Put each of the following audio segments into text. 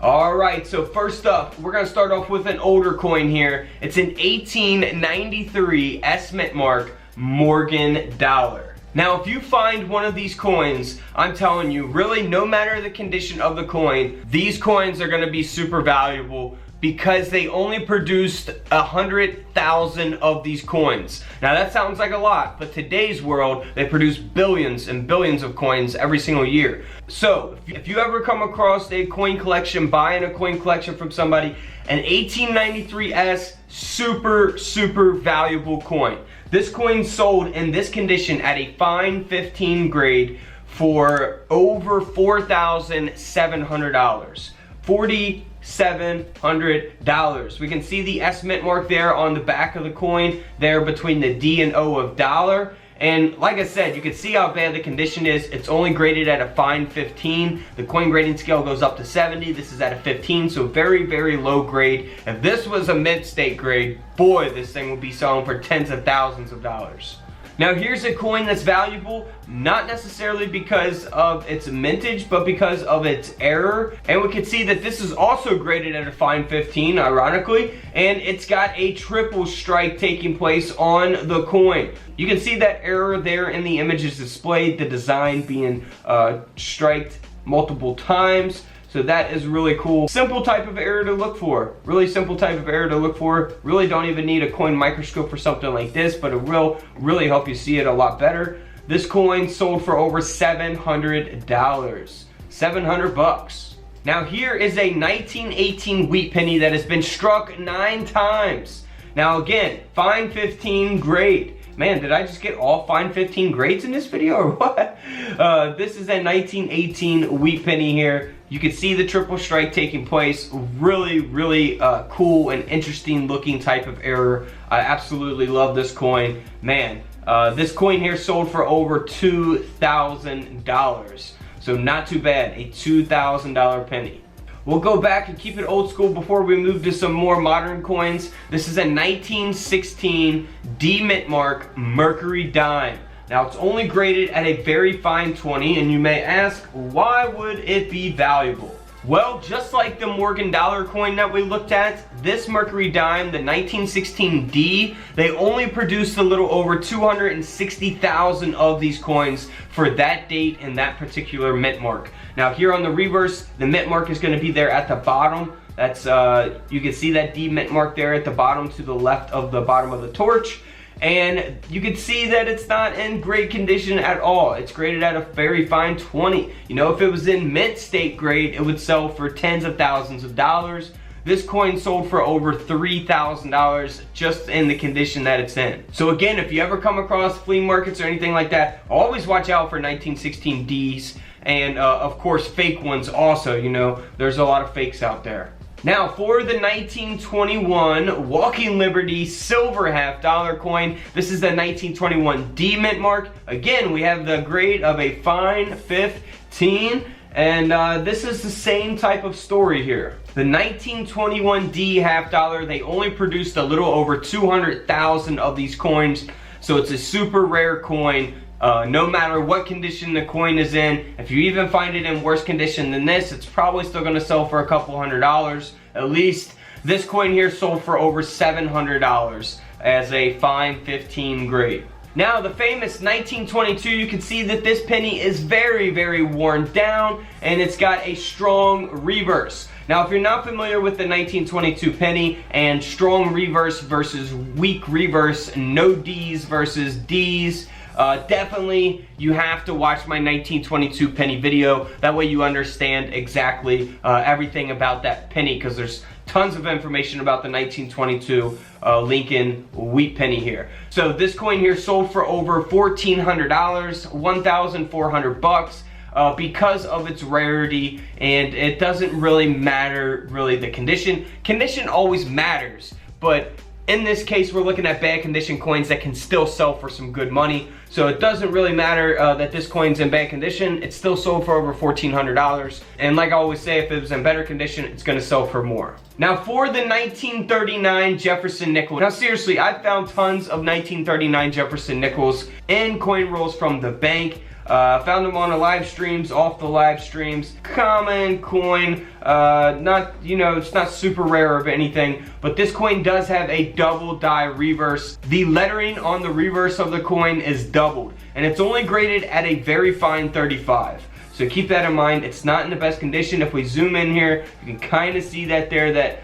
Alright, so first up, we're going to start off with an older coin here. It's an 1893 S Mint mark Morgan dollar. Now, if you find one of these coins, I'm telling you, really, no matter the condition of the coin, these coins are going to be super valuable because they only produced 100,000 of these coins. Now, that sounds like a lot, but today's world, they produce billions and billions of coins every single year. So, if you ever come across a coin collection, buying a coin collection from somebody, an 1893S, super valuable coin. This coin sold in this condition at a fine 15 grade for over $4,700. $4,700. We can see the S Mint mark there on the back of the coin, there between the D and O of dollar. And like I said, you can see how bad the condition is. It's only graded at a fine 15. The coin grading scale goes up to 70. This is at a 15, so very low grade. If this was a mint state grade, boy, this thing would be selling for tens of thousands of dollars. Now here's a coin that's valuable, not necessarily because of its mintage, but because of its error. And we can see that this is also graded at a fine 15, ironically, and it's got a triple strike taking place on the coin. You can see that error there in the images displayed, the design being striked multiple times. So that is really cool. Simple type of error to look for. Really simple type of error to look for. Really don't even need a coin microscope for something like this, but it will really help you see it a lot better. This coin sold for over $700. 700 bucks. Now here is a 1918 wheat penny that has been struck 9 times. Now again, fine 15 grade. Man, did I just get all fine 15 grades in this video or what? This is a 1918 wheat penny here. You can see the triple strike taking place. Really cool and interesting looking type of error. I absolutely love this coin. Man, this coin here sold for over $2,000. So not too bad, a $2,000 penny. We'll go back and keep it old school before we move to some more modern coins. This is a 1916 D Mint mark Mercury dime. Now it's only graded at a very fine 20, and you may ask, why would it be valuable? Well, just like the Morgan dollar coin that we looked at, this Mercury dime, the 1916 D, they only produced a little over 260,000 of these coins for that date and that particular mint mark. Now here on the reverse, the mint mark is going to be there at the bottom. That's you can see that D mint mark there at the bottom to the left of the bottom of the torch. And you can see that it's not in great condition at all. It's graded at a very fine 20. You know, if it was in mint state grade, it would sell for tens of thousands of dollars. This coin sold for over $3,000 just in the condition that it's in. So again, if you ever come across flea markets or anything like that, always watch out for 1916 Ds. And of course, fake ones also. You know, there's a lot of fakes out there. Now for the 1921 Walking Liberty silver $half coin, this is the 1921 D Mint mark. Again, we have the grade of a fine 15, and this is the same type of story here. The 1921 D $half, they only produced a little over 200,000 of these coins, so it's a super rare coin. No matter what condition the coin is in, if you even find it in worse condition than this, it's probably still going to sell for a couple $100 at least. This coin here sold for over $700 as a fine 15 grade. Now the famous 1922, you can see that this penny is very worn down, and it's got a strong reverse. Now if you're not familiar with the 1922 penny and strong reverse versus weak reverse, no D's versus D's, definitely you have to watch my 1922 penny video. That way you understand exactly everything about that penny, because there's tons of information about the 1922 Lincoln wheat penny here. So this coin here sold for over $1,400, 1,400 bucks. Because of its rarity, and it doesn't really matter the condition. Condition always matters, but in this case we're looking at bad condition coins that can still sell for some good money. So it doesn't really matter that this coin's in bad condition. It's still sold for over $1,400, and like I always say, if it was in better condition, it's going to sell for more. Now for the 1939 Jefferson nickel. Now seriously, I found tons of 1939 Jefferson nickels in coin rolls from the bank. Found them on the live streams, off the live streams. Common coin, not, you know, it's not super rare of anything, but this coin does have a double die reverse. The lettering on the reverse of the coin is doubled, and it's only graded at a very fine 35. So keep that in mind. It's not in the best condition. If we zoom in here, you can kind of see that there, that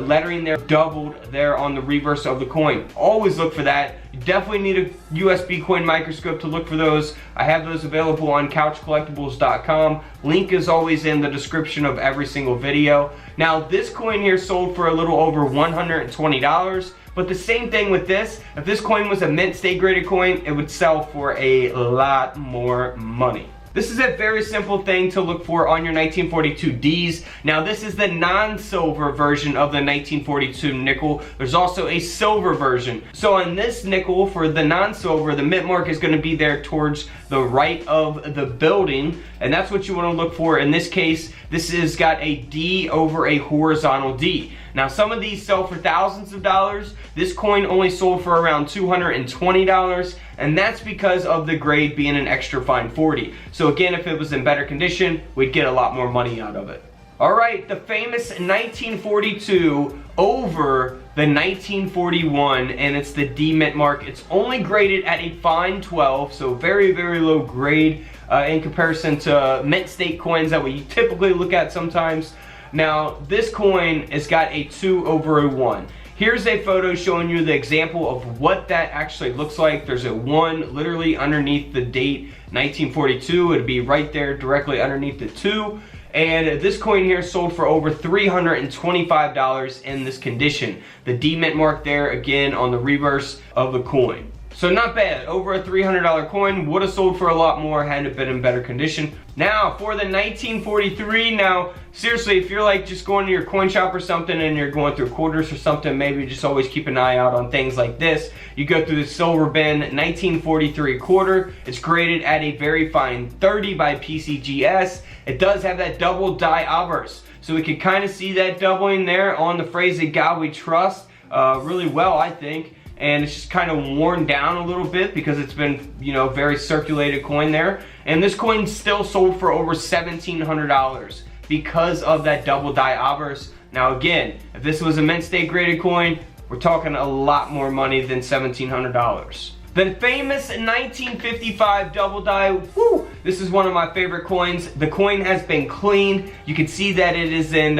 lettering there doubled there on the reverse of the coin. Always look for that. You definitely need a USB coin microscope to look for those. I have those available on couchcollectibles.com. Link is always in the description of every single video. Now this coin here sold for a little over $120. But the same thing with this, if this coin was a mint state graded coin, it would sell for a lot more money. This is a very simple thing to look for on your 1942 Ds. Now this is the non-silver version of the 1942 nickel. There's also a silver version. So on this nickel, for the non-silver, the mint mark is going to be there towards the right of the building, and that's what you want to look for. In this case, this has got a D over a horizontal D. Now some of these sell for thousands of dollars. This coin only sold for around $220, and that's because of the grade being an extra fine 40. So again, if it was in better condition, we'd get a lot more money out of it. Alright, the famous 1942 over the 1941, and it's the D mint mark. It's only graded at a fine 12, so very, very low grade in comparison to mint state coins that we typically look at sometimes. Now, this coin has got a 2 over a 1. Here's a photo showing you the example of what that actually looks like. There's a 1 literally underneath the date 1942. It'd be right there directly underneath the 2. And this coin here sold for over $325 in this condition. The D mint mark there again on the reverse of the coin. So not bad. Over a $300 coin. Would have sold for a lot more had it been in better condition. Now for the 1943. Now seriously, if you're like just going to your coin shop or something and you're going through quarters or something, maybe just always keep an eye out on things like this. You go through the silver bin 1943 quarter. It's graded at a very fine 30 by PCGS. It does have that double die obverse. So we can kind of see that doubling there on the phrase "In God We Trust" really well, I think. And it's just kind of worn down a little bit because it's been, you know, very circulated coin there. And this coin still sold for over $1,700 because of that double die obverse. Now again, if this was a mint state graded coin, we're talking a lot more money than $1,700. The famous 1955 double die, woo, this is one of my favorite coins. The coin has been cleaned. You can see that it is in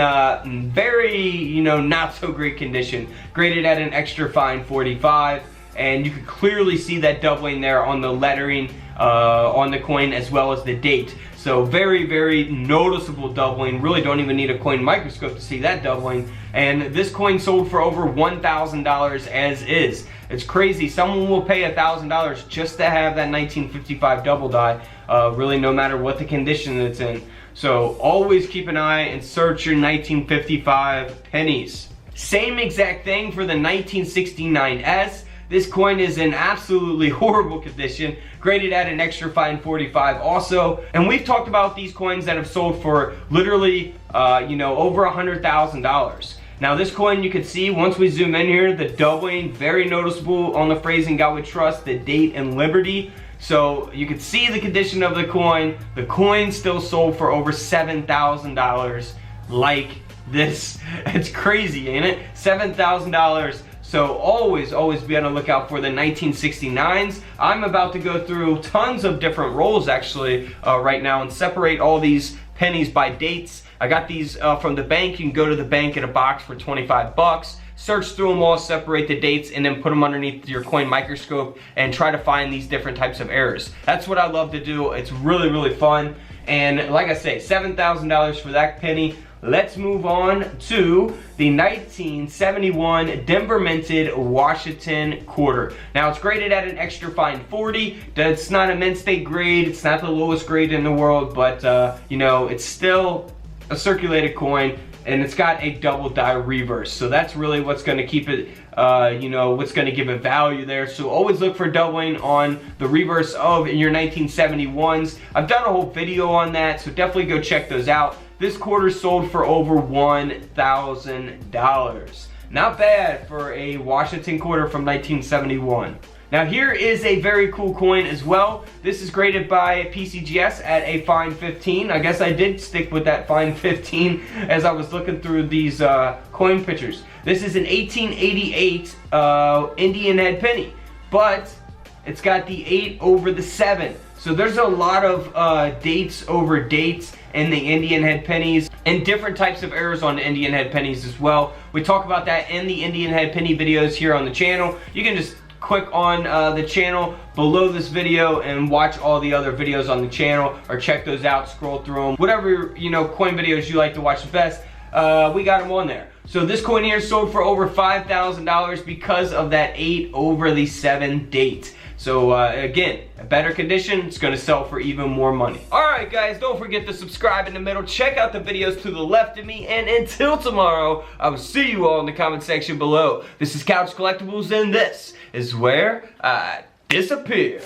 very, you know, not so great condition. Graded at an extra fine 45, and you can clearly see that doubling there on the lettering on the coin as well as the date. So very, very noticeable doubling. Really don't even need a coin microscope to see that doubling. And this coin sold for over $1,000 as is. It's crazy. Someone will pay $1,000 just to have that 1955 double die, really no matter what the condition it's in. So always keep an eye and search your 1955 pennies. Same exact thing for the 1969S. This coin is in absolutely horrible condition, graded at an extra fine 45 also. And we've talked about these coins that have sold for literally, you know, over $100,000. Now this coin, you can see once we zoom in here, the doubling, very noticeable on the phrase "In God We Trust," the date and liberty. So you can see the condition of the coin. The coin still sold for over $7,000 like this. It's crazy, ain't it? $7,000. So always be on the lookout for the 1969s. I'm about to go through tons of different rolls actually right now and separate all these pennies by dates. I got these from the bank. You can go to the bank, get a box for 25 bucks. Search through them all, separate the dates, and then put them underneath your coin microscope and try to find these different types of errors. That's what I love to do. It's really, really fun. And like I say, $7,000 for that penny. Let's move on to the 1971 Denver minted Washington quarter. Now it's graded at an extra fine 40. It's not a mint state grade. It's not the lowest grade in the world, but you know, it's still a circulated coin, and it's got a double die reverse. So that's really what's going to keep it, you know, what's going to give it value there. So always look for doubling on the reverse of your 1971s. I've done a whole video on that, so definitely go check those out. This quarter sold for over $1,000. Not bad for a Washington quarter from 1971. Now here is a very cool coin as well. This is graded by PCGS at a fine 15. I guess I did stick with that fine 15 as I was looking through these coin pictures. This is an 1888 Indian head penny, but it's got the 8 over the 7. So there's a lot of dates over dates in the Indian head pennies, and different types of errors on the Indian head pennies as well. We talk about that in the Indian head penny videos here on the channel. You can just click on the channel below this video and watch all the other videos on the channel, or check those out, scroll through them. Whatever, you know, coin videos you like to watch the best, we got them on there. So this coin here sold for over $5,000 because of that 8 over the 7 date. So again, a better condition, it's gonna sell for even more money. Alright guys, don't forget to subscribe in the middle, check out the videos to the left of me, and until tomorrow, I will see you all in the comment section below. This is Couch Collectibles, and this is where I disappear.